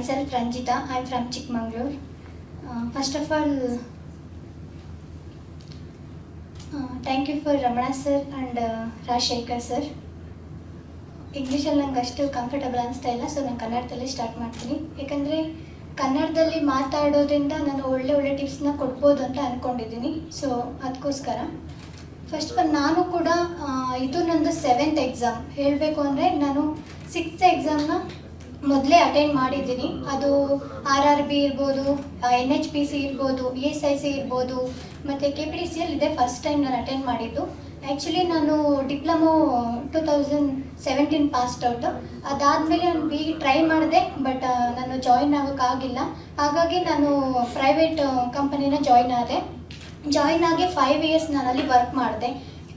myself Ranjita. I am from Chikmagalur. First of all, thank you for Ramana sir and Rajshekar sir. ಇಂಗ್ಲೀಷಲ್ಲಿ ನಂಗೆ ಅಷ್ಟು comfortable ಅನಿಸ್ತಾ ಇಲ್ಲ, so ನಾನು ಕನ್ನಡದಲ್ಲೇ ಸ್ಟಾರ್ಟ್ ಮಾಡ್ತೀನಿ. ಯಾಕಂದರೆ ಕನ್ನಡದಲ್ಲಿ ಮಾತಾಡೋದ್ರಿಂದ ನಾನು ಒಳ್ಳೆ ಟಿಪ್ಸ್ನ ಕೊಡ್ಬೋದು ಅಂತ ಅಂದ್ಕೊಂಡಿದ್ದೀನಿ. ಸೊ ಅದಕ್ಕೋಸ್ಕರ ಫಸ್ಟ್ ಆಫ್ ಆಲ್ ನಾನು ಕೂಡ ಇದು ನಂದು 7th ಎಕ್ಸಾಮ್. ಹೇಳಬೇಕು ಅಂದರೆ ನಾನು 6th ಎಕ್ಸಾಮ್ನ ಮೊದಲೇ ಅಟೆಂಡ್ ಮಾಡಿದ್ದೀನಿ. ಅದು RRB ಇರ್ಬೋದು, NHPC ಇರ್ಬೋದು, ESIC ಇರ್ಬೋದು, ಮತ್ತು KPTCL ಇದೆ ಫಸ್ಟ್ ಟೈಮ್ ನಾನು ಅಟೆಂಡ್ ಮಾಡಿದ್ದು. ಆ್ಯಕ್ಚುಲಿ ನಾನು ಡಿಪ್ಲೊಮೊ 2017 ಪಾಸ್ಡ್ ಔಟು. ಅದಾದಮೇಲೆ ನಾನು ಟ್ರೈ ಮಾಡಿದೆ, ಬಟ್ ನಾನು ಜಾಯಿನ್ ಆಗೋಕ್ಕಾಗಿಲ್ಲ. ಹಾಗಾಗಿ ನಾನು ಪ್ರೈವೇಟ್ ಕಂಪನಿನ ಜಾಯಿನ್ ಆಗಿ 5 ಇಯರ್ಸ್ ನಾನು ಅಲ್ಲಿ ವರ್ಕ್ ಮಾಡಿದೆ.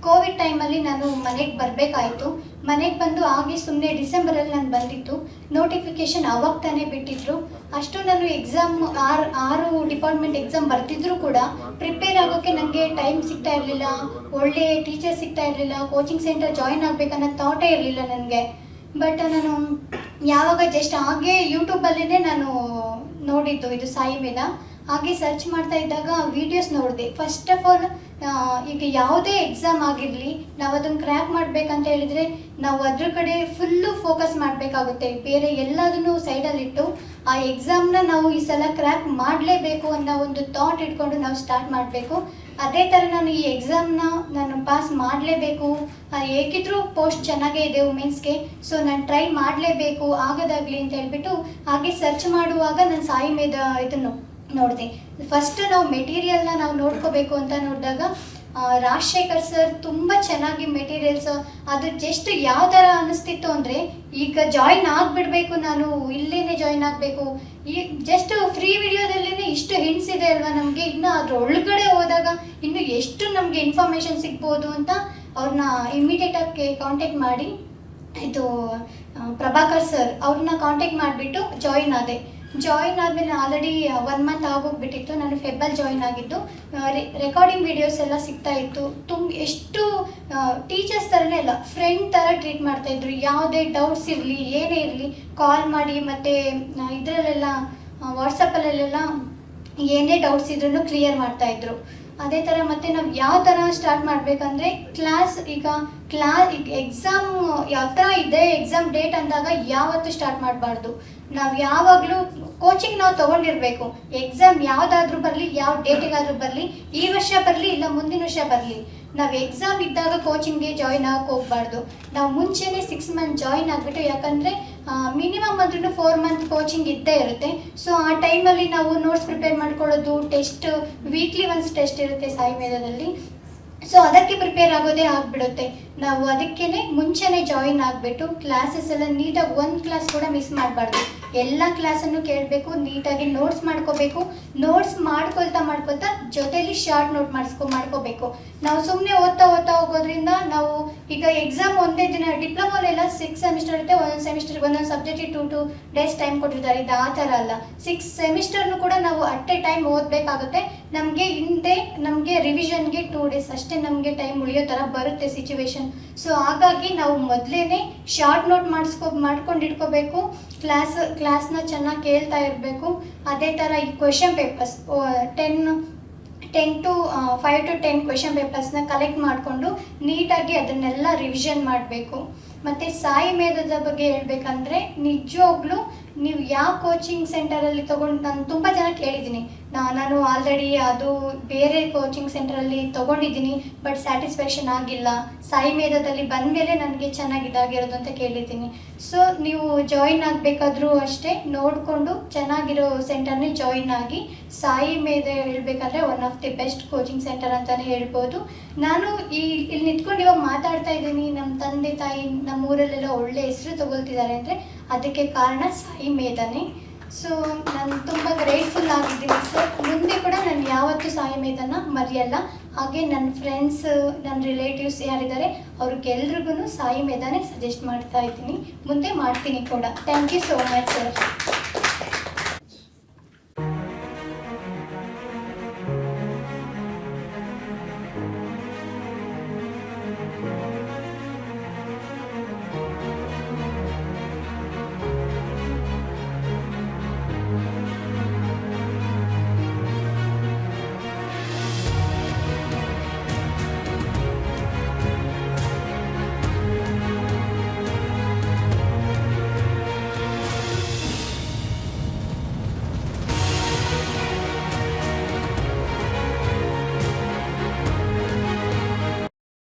ಕೋವಿಡ್ ಟೈಮಲ್ಲಿ ನಾನು ಮನೆಗೆ ಬರಬೇಕಾಯಿತು. ಮನೆಗೆ ಬಂದು ಹಾಗೆ ಸುಮ್ಮನೆ ಡಿಸೆಂಬರಲ್ಲಿ ನಾನು ಬಂದಿತ್ತು. ನೋಟಿಫಿಕೇಷನ್ ಆವಾಗ ತಾನೇ ಬಿಟ್ಟಿದ್ರು. ಅಷ್ಟು ನಾನು ಎಕ್ಸಾಮ್ 6 ಡಿಪಾರ್ಟ್ಮೆಂಟ್ ಎಕ್ಸಾಮ್ ಬರ್ತಿದ್ರು ಕೂಡ ಪ್ರಿಪೇರ್ ಆಗೋಕ್ಕೆ ನನಗೆ ಟೈಮ್ ಸಿಗ್ತಾ ಇರಲಿಲ್ಲ, ಒಳ್ಳೆ ಟೀಚರ್ ಸಿಗ್ತಾ ಇರಲಿಲ್ಲ, ಕೋಚಿಂಗ್ ಸೆಂಟರ್ ಜಾಯಿನ್ ಆಗಬೇಕನ್ನೋ ಥಾಟೇ ಇರಲಿಲ್ಲ ನನಗೆ. ಬಟ್ ನಾನು ಯಾವಾಗ ಜಸ್ಟ್ ಹಾಗೆ ಯೂಟ್ಯೂಬಲ್ಲೇ ನಾನು ನೋಡಿದ್ದು ಇದು ಸಾಯಿ ಮೇಧ. ಹಾಗೆ ಸರ್ಚ್ ಮಾಡ್ತಾ ಇದ್ದಾಗ ವೀಡಿಯೋಸ್ ನೋಡಿದೆ. ಫಸ್ಟ್ ಆಫ್ ಆಲ್ ಈಗ ಯಾವುದೇ ಎಕ್ಸಾಮ್ ಆಗಿರಲಿ, ನಾವು ಅದನ್ನು ಕ್ರ್ಯಾಕ್ ಮಾಡಬೇಕಂತ ಹೇಳಿದರೆ ನಾವು ಅದ್ರ ಕಡೆ ಫುಲ್ಲು ಫೋಕಸ್ ಮಾಡಬೇಕಾಗುತ್ತೆ. ಬೇರೆ ಎಲ್ಲದನ್ನು ಸೈಡಲ್ಲಿಟ್ಟು ಆ ಎಕ್ಸಾಮ್ನ ನಾವು ಈ ಸಲ ಕ್ರ್ಯಾಕ್ ಮಾಡಲೇಬೇಕು ಅನ್ನೋ ಒಂದು ಥಾಟ್ ಇಟ್ಕೊಂಡು ನಾವು ಸ್ಟಾರ್ಟ್ ಮಾಡಬೇಕು. ಅದೇ ಥರ ನಾನು ಈ ಎಕ್ಸಾಮ್ನ ನಾನು ಪಾಸ್ ಮಾಡಲೇಬೇಕು, ಹೇಗಿದ್ರೂ ಪೋಸ್ಟ್ ಚೆನ್ನಾಗೇ ಇದೆ ವುಮೆನ್ಸ್ಗೆ, ಸೊ ನಾನು ಟ್ರೈ ಮಾಡಲೇಬೇಕು ಆಗೋದಾಗಲಿ ಅಂತ ಹೇಳ್ಬಿಟ್ಟು ಹಾಗೆ ಸರ್ಚ್ ಮಾಡುವಾಗ ನಾನು ಸಾಯಿ ಮೇಧ ಇದನ್ನು ನೋಡಿದೆ. ಫಸ್ಟ್ ನಾವು ಮೆಟೀರಿಯಲ್ನ ನಾವು ನೋಡ್ಕೋಬೇಕು ಅಂತ ನೋಡಿದಾಗ ರಾಜಶೇಖರ್ ಸರ್ ತುಂಬ ಚೆನ್ನಾಗಿ ಮೆಟೀರಿಯಲ್ಸ್, ಅದು ಜಸ್ಟ್ ಯಾವ ಥರ ಅನ್ನಿಸ್ತಿತ್ತು ಅಂದರೆ ಈಗ ಜಾಯಿನ್ ಆಗಿಬಿಡ್ಬೇಕು, ನಾನು ಇಲ್ಲೇ ಜಾಯಿನ್ ಆಗಬೇಕು. ಈ ಜಸ್ಟ್ ಫ್ರೀ ವಿಡಿಯೋದಲ್ಲೇ ಇಷ್ಟು ಹಿಂಟ್ಸ್ ಇದೆ ಅಲ್ವಾ ನಮಗೆ, ಇನ್ನು ಅದ್ರ ಒಳಗಡೆ ಹೋದಾಗ ಇನ್ನು ಎಷ್ಟು ನಮಗೆ ಇನ್ಫಾರ್ಮೇಷನ್ ಸಿಗ್ಬೋದು ಅಂತ ಅವ್ರನ್ನ ಇಮಿಡಿಯೇಟಾಗಿ ಕಾಂಟ್ಯಾಕ್ಟ್ ಮಾಡಿ, ಇದು ಪ್ರಭಾಕರ್ ಸರ್ ಅವ್ರನ್ನ ಕಾಂಟ್ಯಾಕ್ಟ್ ಮಾಡಿಬಿಟ್ಟು ಜಾಯಿನ್ ಆದಮೇಲೆ ಆಲ್ರೆಡಿ 1 ಮಂತ್ ಆಗೋಗ್ಬಿಟ್ಟಿತ್ತು. ನಾನು ಫೆಬ್ಬಲ್ಲಿ ಜಾಯಿನ್ ಆಗಿದ್ದು. ರೆಕಾರ್ಡಿಂಗ್ ವೀಡಿಯೋಸ್ ಎಲ್ಲ ಸಿಗ್ತಾ ಇತ್ತು. ಎಷ್ಟು ಟೀಚರ್ಸ್ ಥರನೇ ಇಲ್ಲ, ಫ್ರೆಂಡ್ ಥರ ಟ್ರೀಟ್ ಮಾಡ್ತಾಯಿದ್ರು. ಯಾವುದೇ ಡೌಟ್ಸ್ ಇರಲಿ ಏನೇ ಇರಲಿ ಕಾಲ್ ಮಾಡಿ, ಮತ್ತು ಇದರಲ್ಲೆಲ್ಲ ವಾಟ್ಸಪ್ಪಲ್ಲೆಲ್ಲ ಏನೇ ಡೌಟ್ಸ್ ಇದ್ರೂ ಕ್ಲಿಯರ್ ಮಾಡ್ತಾಯಿದ್ರು. ಅದೇ ಥರ ಮತ್ತು ನಾವು ಯಾವ ಥರ ಸ್ಟಾರ್ಟ್ ಮಾಡಬೇಕಂದ್ರೆ ಈಗ ಎಕ್ಸಾಮ್ ಯಾವ ಥರ ಇದೆ, ಎಕ್ಸಾಮ್ ಡೇಟ್ ಅಂದಾಗ ಯಾವತ್ತೂ ಸ್ಟಾರ್ಟ್ ಮಾಡಬಾರ್ದು. ನಾವು ಯಾವಾಗಲೂ ಕೋಚಿಂಗ್ ನಾವು ತೊಗೊಂಡಿರಬೇಕು. ಎಕ್ಸಾಮ್ ಯಾವುದಾದ್ರೂ ಬರಲಿ, ಯಾವ ಡೇಟಿಗಾದರೂ ಬರಲಿ, ಈ ವರ್ಷ ಬರಲಿ ಇಲ್ಲ ಮುಂದಿನ ವರ್ಷ ಬರಲಿ, ನಾವು ಎಕ್ಸಾಮ್ ಇದ್ದಾಗ ಕೋಚಿಂಗ್ಗೆ ಜಾಯಿನ್ ಆಗಕ್ಕೆ ಹೋಗಬಾರ್ದು. ನಾವು ಮುಂಚೆನೇ 6 ಮಂತ್ ಜಾಯಿನ್ ಆಗಿಬಿಟ್ಟು, ಯಾಕಂದರೆ ಮಿನಿಮಮ್ ಅಂದ್ರೂ 4 ಮಂತ್ ಕೋಚಿಂಗ್ ಇದ್ದೇ ಇರುತ್ತೆ. ಸೊ ಆ ಟೈಮಲ್ಲಿ ನಾವು ನೋಟ್ಸ್ ಪ್ರಿಪೇರ್ ಮಾಡ್ಕೊಳ್ಳೋದು, ಟೆಸ್ಟ್ ವೀಕ್ಲಿ ಒನ್ಸ್ ಟೆಸ್ಟ್ ಇರುತ್ತೆ ಸಾಯಿ ಮೇಧದಲ್ಲಿ. ಸೊ ಅದಕ್ಕೆ ಪ್ರಿಪೇರ್ ಆಗೋದೇ ಆಗಿಬಿಡುತ್ತೆ. ನಾವು ಅದಕ್ಕೇ ಮುಂಚೆನೇ ಜಾಯಿನ್ ಆಗಿಬಿಟ್ಟು ಕ್ಲಾಸಸ್ ಎಲ್ಲ ನೀಟಾಗಿ ಒಂದು ಕ್ಲಾಸ್ ಕೂಡ ಮಿಸ್ ಮಾಡಬಾರ್ದು. ಎಲ್ಲ ಕ್ಲಾಸನ್ನು ಕೇಳಬೇಕು, ನೀಟಾಗಿ ನೋಟ್ಸ್ ಮಾಡ್ಕೋಬೇಕು. ನೋಟ್ಸ್ ಮಾಡ್ಕೊಳ್ತಾ ಜೊತೆಲಿ ಶಾರ್ಟ್ ನೋಟ್ ಮಾಡ್ಕೋಬೇಕು. ನಾವು ಸುಮ್ಮನೆ ಓದ್ತಾ ಹೋಗೋದ್ರಿಂದ ನಾವು ಈಗ ಎಕ್ಸಾಮ್ ಒಂದೇ ದಿನ, ಡಿಪ್ಲೊಮೋಲೆಲ್ಲ 6 ಸೆಮಿಸ್ಟರ್ ಇರುತ್ತೆ, ಒಂದೊಂದು ಸೆಮಿಸ್ಟರ್ಗೆ ಒಂದೊಂದು ಸಬ್ಜೆಕ್ಟಿಗೆ 2 ಡೇಸ್ ಟೈಮ್ ಕೊಟ್ಟಿರ್ತಾರೆ. ಇದು ಆ ಥರ ಅಲ್ಲ, 6 ಸೆಮಿಸ್ಟರ್ನು ಕೂಡ ನಾವು ಅಟ್ ಎ ಟೈಮ್ ಓದಬೇಕಾಗುತ್ತೆ. ನಮಗೆ ರಿವಿಷನ್ಗೆ 2 ಡೇಸ್ ಅಷ್ಟೇ ನಮಗೆ ಟೈಮ್ ಉಳಿಯೋ ಥರ ಬರುತ್ತೆ ಸಿಚುವೇಶನ್. ಸೊ ಹಾಗಾಗಿ ನಾವು ಮೊದಲೇ ಶಾರ್ಟ್ ನೋಟ್ ಮಾಡ್ಕೊಂಡಿಟ್ಕೋಬೇಕು. ಕ್ಲಾಸ್ನ ಚೆನ್ನಾಗಿ ಕೇಳ್ತಾ ಇರಬೇಕು. ಅದೇ ಥರ ಈ ಕ್ವೆಶನ್ ಪೇಪರ್ಸ್ 5 to 10 ಕ್ವೆಶನ್ ಪೇಪರ್ಸ್ನ ಕಲೆಕ್ಟ್ ಮಾಡಿಕೊಂಡು ನೀಟಾಗಿ ಅದನ್ನೆಲ್ಲ ರಿವಿಷನ್ ಮಾಡಬೇಕು. ಮತ್ತು ಸಾಯಿ ಮೇಧದ ಬಗ್ಗೆ ಹೇಳಬೇಕಂದ್ರೆ ನಿಜವಾಗ್ಲೂ ನೀವು ಯಾವ ಕೋಚಿಂಗ್ ಸೆಂಟರಲ್ಲಿ ನಾನು ತುಂಬ ಜನ ಕೇಳಿದ್ದೀನಿ. ನಾನು ಆಲ್ರೆಡಿ ಅದು ಬೇರೆ ಕೋಚಿಂಗ್ ಸೆಂಟರಲ್ಲಿ ತೊಗೊಂಡಿದ್ದೀನಿ, ಬಟ್ ಸ್ಯಾಟಿಸ್ಫ್ಯಾಕ್ಷನ್ ಆಗಿಲ್ಲ. ಸಾಯಿ ಮೇಧದಲ್ಲಿ ಬಂದಮೇಲೆ ನನಗೆ ಚೆನ್ನಾಗಿದ್ದಾಗಿರೋದು ಅಂತ ಕೇಳಿದ್ದೀನಿ. ಸೊ ನೀವು ಜಾಯಿನ್ ಆಗಬೇಕಾದ್ರೂ ಅಷ್ಟೇ ನೋಡಿಕೊಂಡು ಚೆನ್ನಾಗಿರೋ ಸೆಂಟರ್ನೇ ಜಾಯಿನ್ ಆಗಿ. ಸಾಯಿ ಮೇಧ ಹೇಳಬೇಕಂದ್ರೆ one of the best coaching centre ಅಂತಲೇ ಹೇಳ್ಬೋದು. ನಾನು ಇಲ್ಲಿ ನಿಂತ್ಕೊಂಡು ಇವಾಗ ಮಾತಾಡ್ತಾ ಇದ್ದೀನಿ, ನಮ್ಮ ತಂದೆ ತಾಯಿ ನಮ್ಮ ಊರಲ್ಲೆಲ್ಲ ಒಳ್ಳೆ ಹೆಸರು ತಗೊಳ್ತಿದ್ದಾರೆ ಅಂದರೆ ಅದಕ್ಕೆ ಕಾರಣ ಸಾಯಿ ಮೇಧನೇ. ಸೊ ನಾನು ತುಂಬ ಗ್ರೇಟ್ಫುಲ್ ಆಗಿದ್ದೀನಿ ಸರ್. ಮುಂದೆ ಕೂಡ ನಾನು ಯಾವತ್ತೂ ಸಾಯಿ ಮೇಧನ ಮರೆಯಲ್ಲ. ಹಾಗೆ ನನ್ನ ಫ್ರೆಂಡ್ಸ್, ನನ್ನ ರಿಲೇಟಿವ್ಸ್ ಯಾರಿದ್ದಾರೆ ಅವ್ರಿಗೆಲ್ರಿಗೂ ಸಾಯಿ ಮೇಧನೇ ಸಜೆಸ್ಟ್ ಮಾಡ್ತಾ ಇದ್ದೀನಿ, ಮುಂದೆ ಮಾಡ್ತೀನಿ ಕೂಡ. Thank you so much sir.